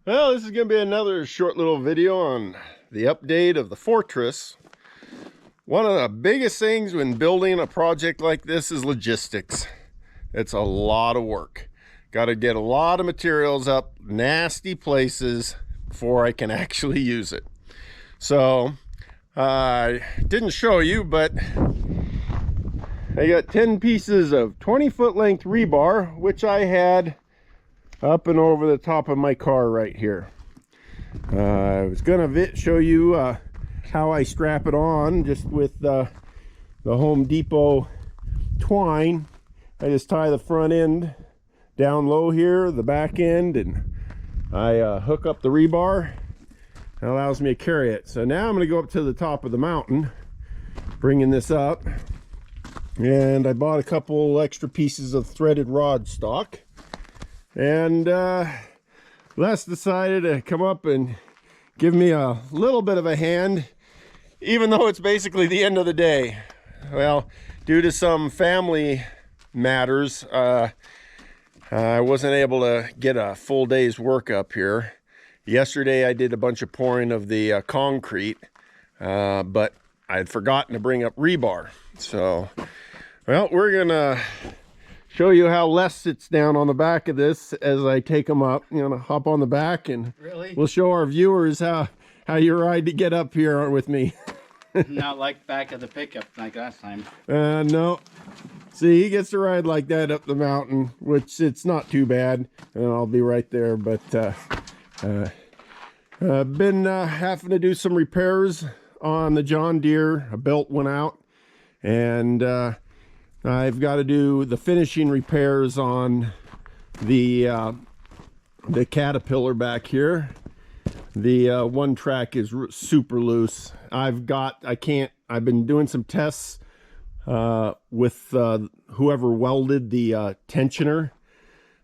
Well, this is going to be another short little video on the update of the Fortress. One of the biggest things when building a project like this is logistics. It's a lot of work. Got to get a lot of materials up nasty places before I can actually use it. So, I didn't show you, but I got 10 pieces of 20-foot length rebar, which I had up and over the top of my car right here. I was gonna show you how I strap it on just with the Home Depot twine. I just tie the front end down low here, the back end, and I hook up the rebar. That allows me to carry it. So now I'm going to go up to the top of the mountain, bringing this up, and I bought a couple extra pieces of threaded rod stock. And Les decided to come up and give me a little bit of a hand, even though it's basically the end of the day. Well, due to some family matters, I wasn't able to get a full day's work up here. Yesterday I did a bunch of pouring of the concrete, but I had forgotten to bring up rebar. So, well, we're gonna show you how Les sits down on the back of this as I take them up. You know, hop on the back, and we'll show our viewers how you ride to get up here with me. Not like back of the pickup like last time. No. See, he gets to ride like that up the mountain, which it's not too bad, and I'll be right there. But been having to do some repairs on the John Deere. A belt went out, and I've got to do the finishing repairs on the Caterpillar back here. The one track is super loose. I've been doing some tests with whoever welded the tensioner,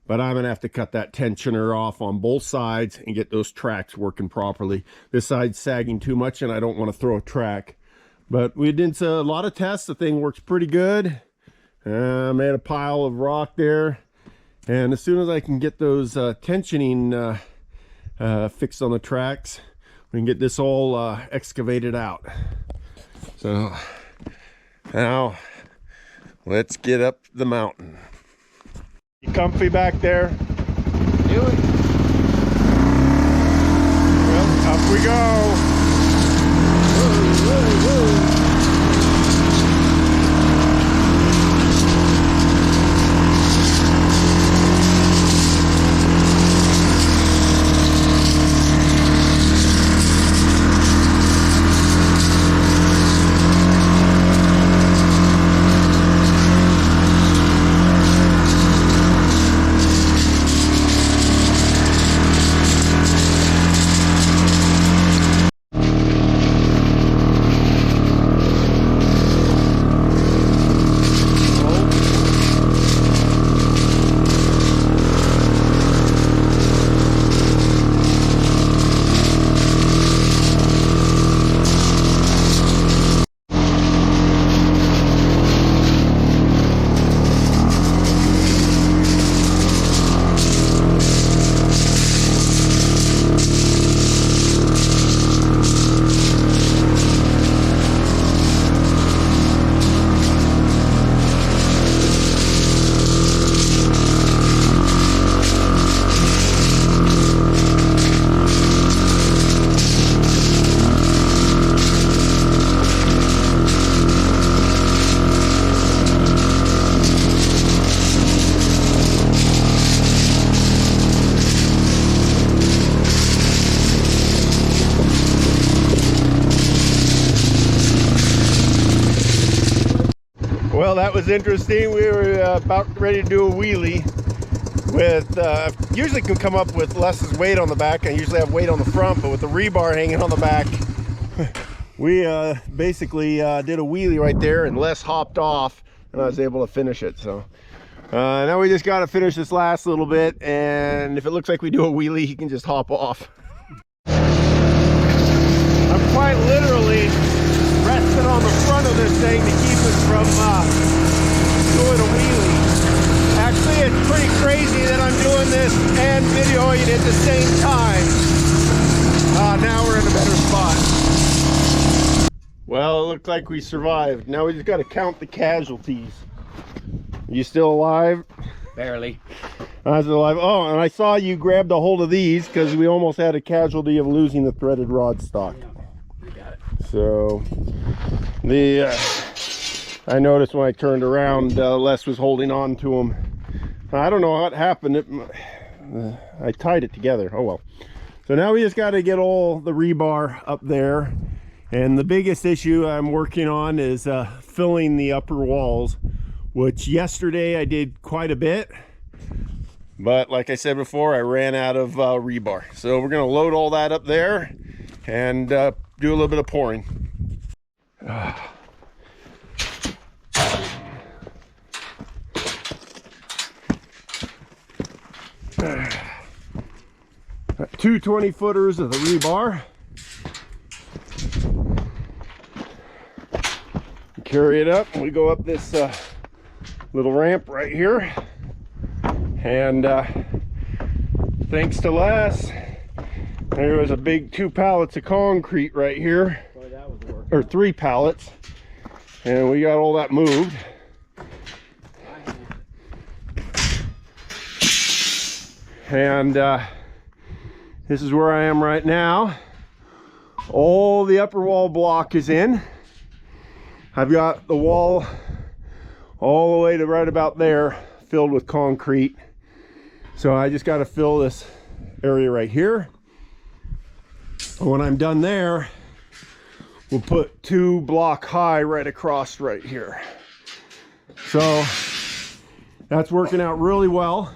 but I'm gonna have to cut that tensioner off on both sides and get those tracks working properly. This side's sagging too much and I don't want to throw a track. But we did a lot of tests. The thing works pretty good. Made a pile of rock there, and as soon as I can get those tensioning fixed on the tracks, we can get this all excavated out. So now let's get up the mountain. You comfy back there? Do it. Well, up we go. Whoa, whoa, whoa. Well, that was interesting. We were about ready to do a wheelie with, usually can come up with less weight on the back. I usually have weight on the front, but with the rebar hanging on the back, we basically did a wheelie right there, and Les hopped off and I was able to finish it. So now we just got to finish this last little bit, and if it looks like we do a wheelie, he can just hop off. I'm quite literally resting on the front of this thing to keep it from doing a wheelie. Actually, it's pretty crazy that I'm doing this and videoing at the same time. Now we're in a better spot. Well, it looked like we survived. Now we just got to count the casualties. You still alive? Barely. I was alive. Oh, and I saw you grabbed a hold of these because we almost had a casualty of losing the threaded rod stock. You got it. So I noticed when I turned around, Les was holding on to them. I don't know what happened. I tied it together. Oh well. So now we just got to get all the rebar up there. And the biggest issue I'm working on is filling the upper walls, which yesterday I did quite a bit. But like I said before, I ran out of rebar. So we're going to load all that up there and do a little bit of pouring. 2 20-footers of the rebar. Carry it up. We go up this little ramp right here. And thanks to Les, there was a big 2 pallets of concrete right here. Boy, that was work. Or 3 pallets. And we got all that moved. And this is where I am right now. All the upper wall block is in. I've got the wall all the way to right about there filled with concrete. So I just got to fill this area right here. When I'm done there, we'll put 2 block high right across right here. So that's working out really well,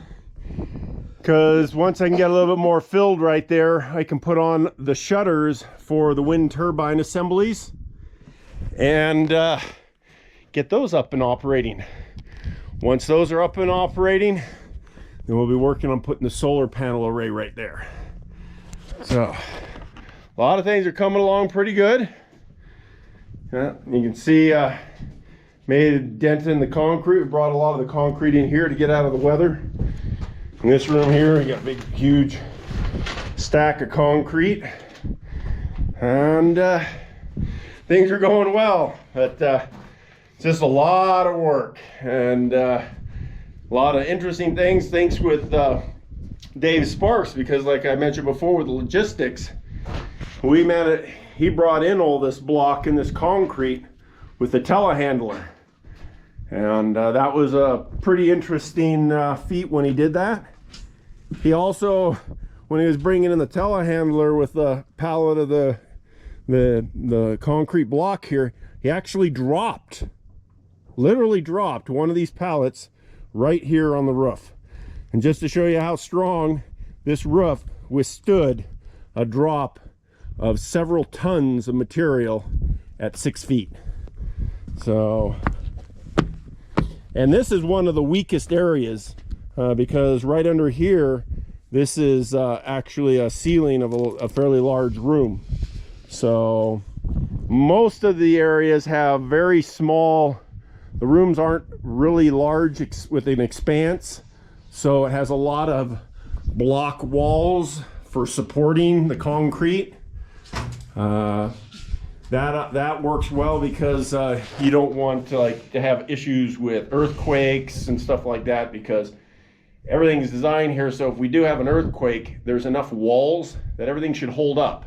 because once I can get a little bit more filled right there, I can put on the shutters for the wind turbine assemblies and get those up and operating. Once those are up and operating, then we'll be working on putting the solar panel array right there. So a lot of things are coming along pretty good. You can see made a dent in the concrete. We brought a lot of the concrete in here to get out of the weather. In this room here, we got a big, huge stack of concrete, and things are going well. But it's just a lot of work and a lot of interesting things. Thanks with Dave Sparks, because like I mentioned before with the logistics, he brought in all this block and this concrete with the telehandler. And that was a pretty interesting feat when he did that. He also, when he was bringing in the telehandler with the pallet of the concrete block here, he actually literally dropped one of these pallets right here on the roof. And just to show you how strong this roof withstood a drop of several tons of material at 6 feet. So, and this is one of the weakest areas because right under here, this is actually a ceiling of a fairly large room. So most of the areas have very small, the rooms aren't really large with an expanse. So it has a lot of block walls for supporting the concrete. That works well because you don't want to have issues with earthquakes and stuff like that, because everything's designed here so if we do have an earthquake, there's enough walls that everything should hold up.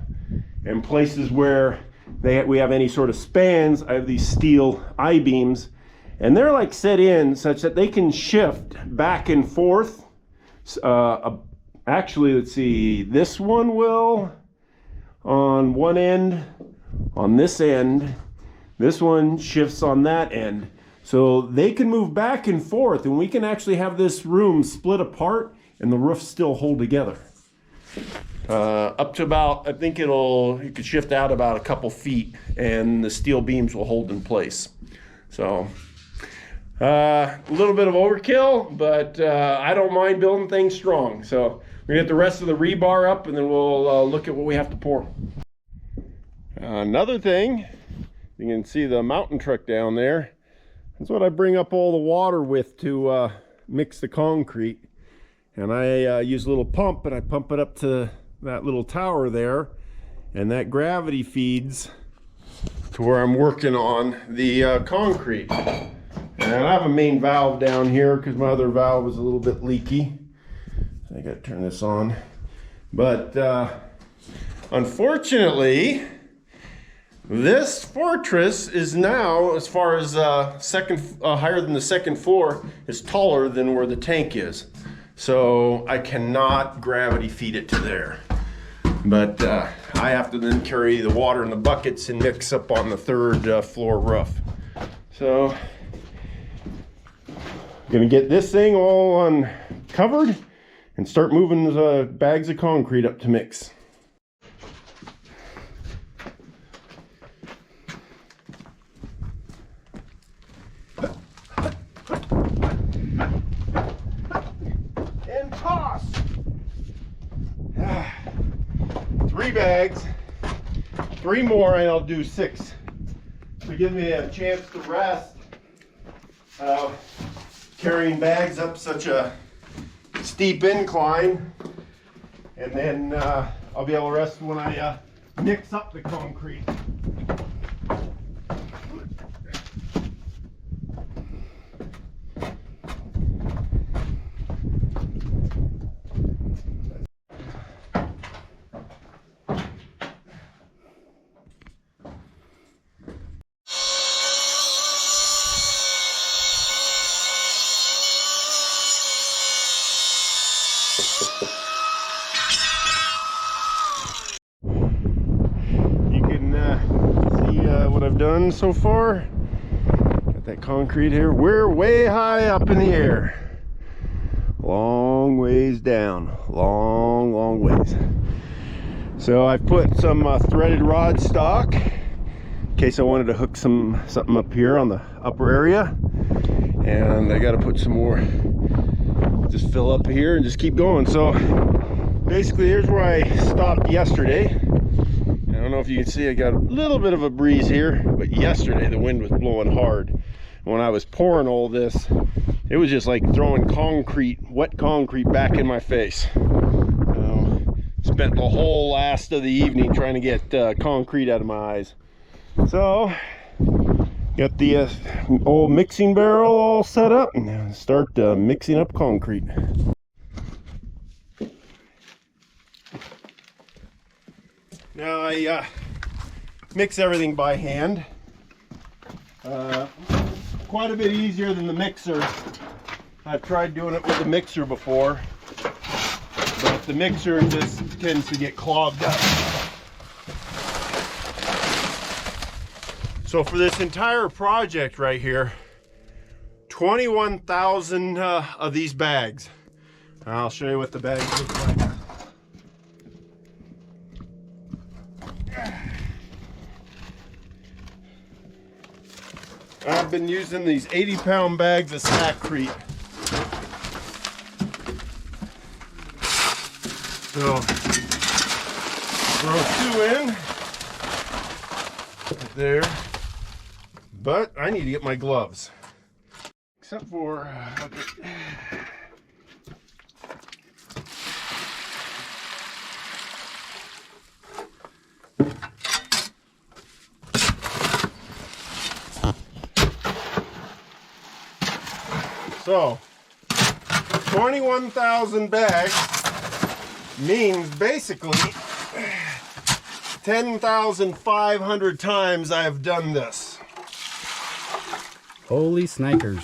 And places where we have any sort of spans, I have these steel I-beams, and they're like set in such that they can shift back and forth. Actually, let's see, this one will on one end, on this end, this one shifts on that end. So they can move back and forth, and we can actually have this room split apart and the roof still hold together. Up to about, I think you could shift out about a couple feet and the steel beams will hold in place. So a little bit of overkill, but I don't mind building things strong. So we're gonna get the rest of the rebar up and then we'll look at what we have to pour. Another thing, you can see the mountain truck down there. That's what I bring up all the water with to mix the concrete. And I use a little pump, and I pump it up to that little tower there, and that gravity feeds to where I'm working on the concrete. And I have a main valve down here because my other valve is a little bit leaky. So I got to turn this on. But unfortunately, this fortress is now, as far as higher than the second floor, is taller than where the tank is. So I cannot gravity feed it to there. But I have to then carry the water in the buckets and mix up on the third floor roof. So I'm gonna get this thing all uncovered and start moving the bags of concrete up to mix. And toss. 3 bags, 3 more, and I'll do 6 to give me a chance to rest. Carrying bags up such a steep incline, and then I'll be able to rest when I mix up the concrete. You can see what I've done so far. Got that concrete here. We're way high up in the air. Long ways down. Long ways. So I've put some threaded rod stock in case I wanted to hook something up here on the upper area. And I got to put some more. Just fill up here and just keep going. So basically here's where I stopped yesterday. I don't know if you can see, I got a little bit of a breeze here, but yesterday the wind was blowing hard. When I was pouring all this, it was just like throwing wet concrete back in my face. Spent the whole last of the evening trying to get concrete out of my eyes. So got the old mixing barrel all set up and start mixing up concrete. Now I mix everything by hand. Quite a bit easier than the mixer. I've tried doing it with the mixer before, but the mixer just tends to get clogged up. So for this entire project right here, 21,000 of these bags. I'll show you what the bags look like. I've been using these 80-pound bags of Sackcrete. So throw 2 in right there. But I need to get my gloves. Except for okay. So 21,000 bags means basically 10,500 times I've done this. Holy snikers.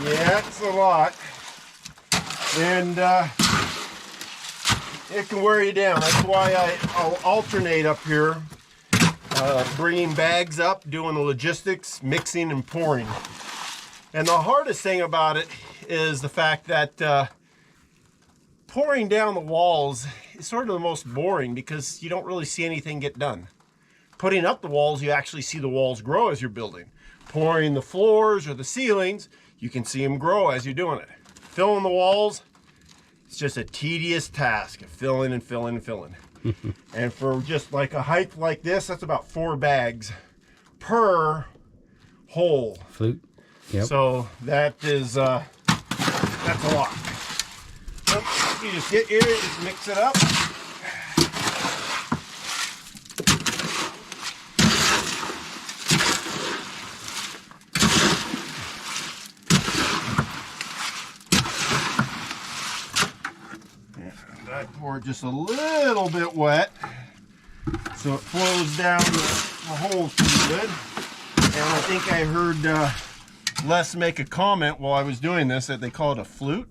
Yeah, it's a lot. And it can wear you down. That's why I'll alternate up here, bringing bags up, doing the logistics, mixing and pouring. And the hardest thing about it is the fact that pouring down the walls is sort of the most boring because you don't really see anything get done. Putting up the walls, you actually see the walls grow as you're building. Pouring the floors or the ceilings, you can see them grow as you're doing it. Filling the walls, it's just a tedious task of filling and filling and filling. And for just like a height like this, that's about 4 bags per hole. Flute. Yep. So that is That's a lot. So you just get here, just mix it up. And I pour it just a little bit wet so it flows down the holes pretty good. And I think I heard Les make a comment while I was doing this that they call it a flute.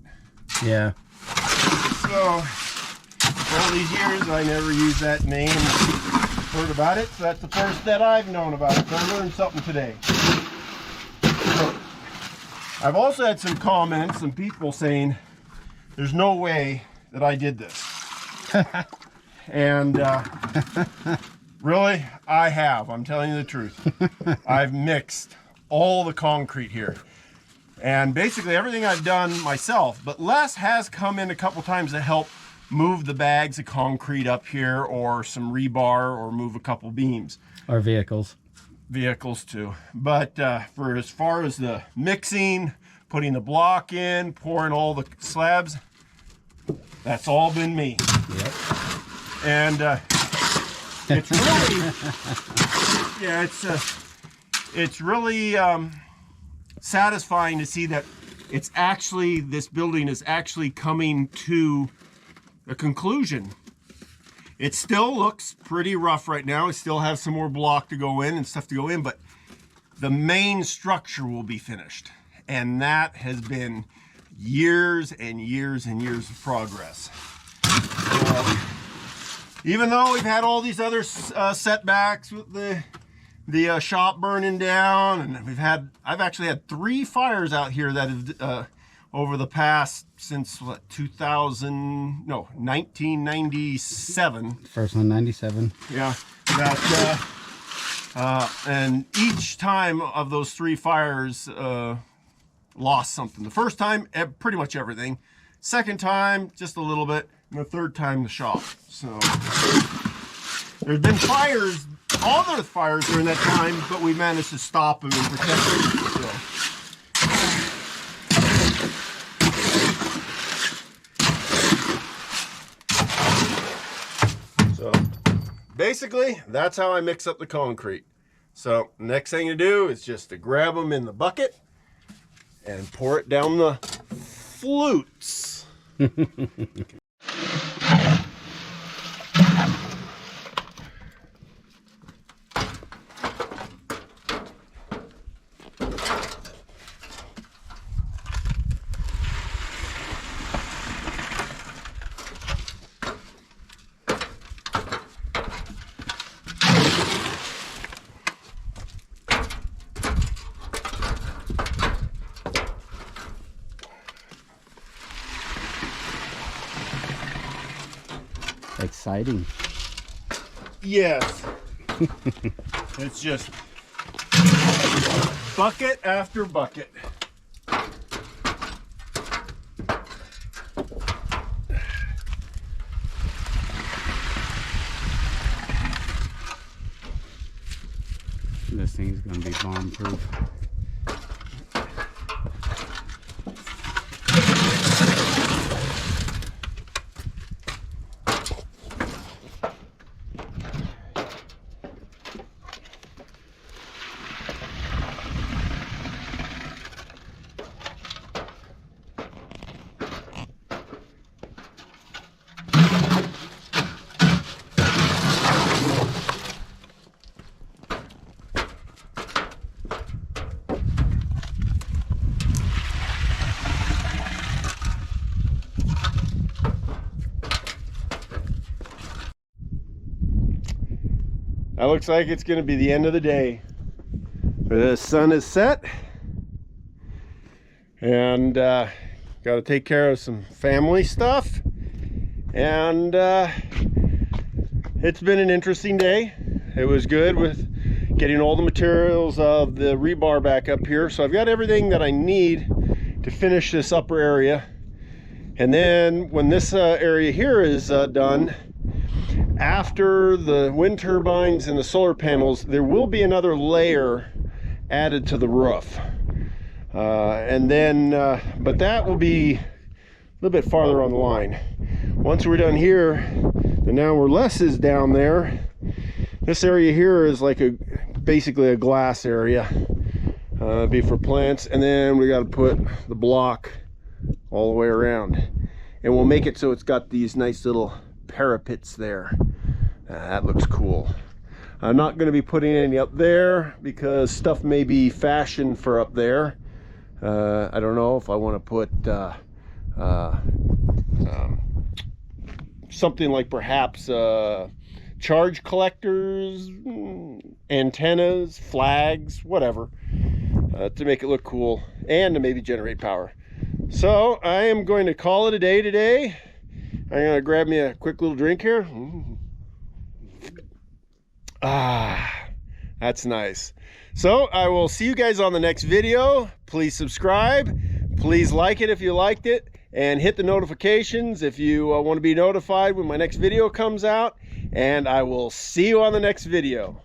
Yeah. So, for all these years, I never used that name. Heard about it, so that's the first that I've known about it. So I learned something today. So, I've also had some comments, some people saying, there's no way that I did this. And really, I have. I'm telling you the truth. I've mixed all the concrete here. And basically everything I've done myself, but Les has come in a couple times to help move the bags of concrete up here or some rebar or move a couple beams. Or vehicles. Vehicles too. But for as far as the mixing, putting the block in, pouring all the slabs, that's all been me. Yep. And it's really, yeah, it's really satisfying to see that it's actually, this building is actually coming to a conclusion. It still looks pretty rough right now. It still has some more block to go in and stuff to go in, but the main structure will be finished. And that has been years and years and years of progress. Even though we've had all these other setbacks with the shop burning down, and I've actually had 3 fires out here that have over the past, since what, 1997. First one, 97. Yeah, that and each time of those 3 fires lost something. The first time, pretty much everything. Second time, just a little bit. And the third time, the shop. So there's been fires, other fires during that time, but we managed to stop them and protect them. So basically, that's how I mix up the concrete. So next thing to do is just to grab them in the bucket and pour it down the flutes. Exciting. Yes. It's just bucket after bucket. This thing's gonna be bomb proof. That looks like it's going to be the end of the day. The sun is set, and got to take care of some family stuff, and it's been an interesting day. It was good with getting all the materials of the rebar back up here, so I've got everything that I need to finish this upper area. And then when this area here is done, after the wind turbines and the solar panels, there will be another layer added to the roof. And then, but that will be a little bit farther on the line. Once we're done here, and now where Les is down there, this area here is like basically a glass area. Be for plants, and then we got to put the block all the way around, and we'll make it so it's got these nice little parapets there. That looks cool. I'm not going to be putting any up there because stuff may be fashioned for up there. I don't know if I want to put something like perhaps charge collectors, antennas, flags, whatever, to make it look cool and to maybe generate power. So I am going to call it a day today. I'm going to grab me a quick little drink here. That's nice. So I will see you guys on the next video. Please subscribe. Please like it if you liked it, and hit the notifications if you want to be notified when my next video comes out. And I will see you on the next video.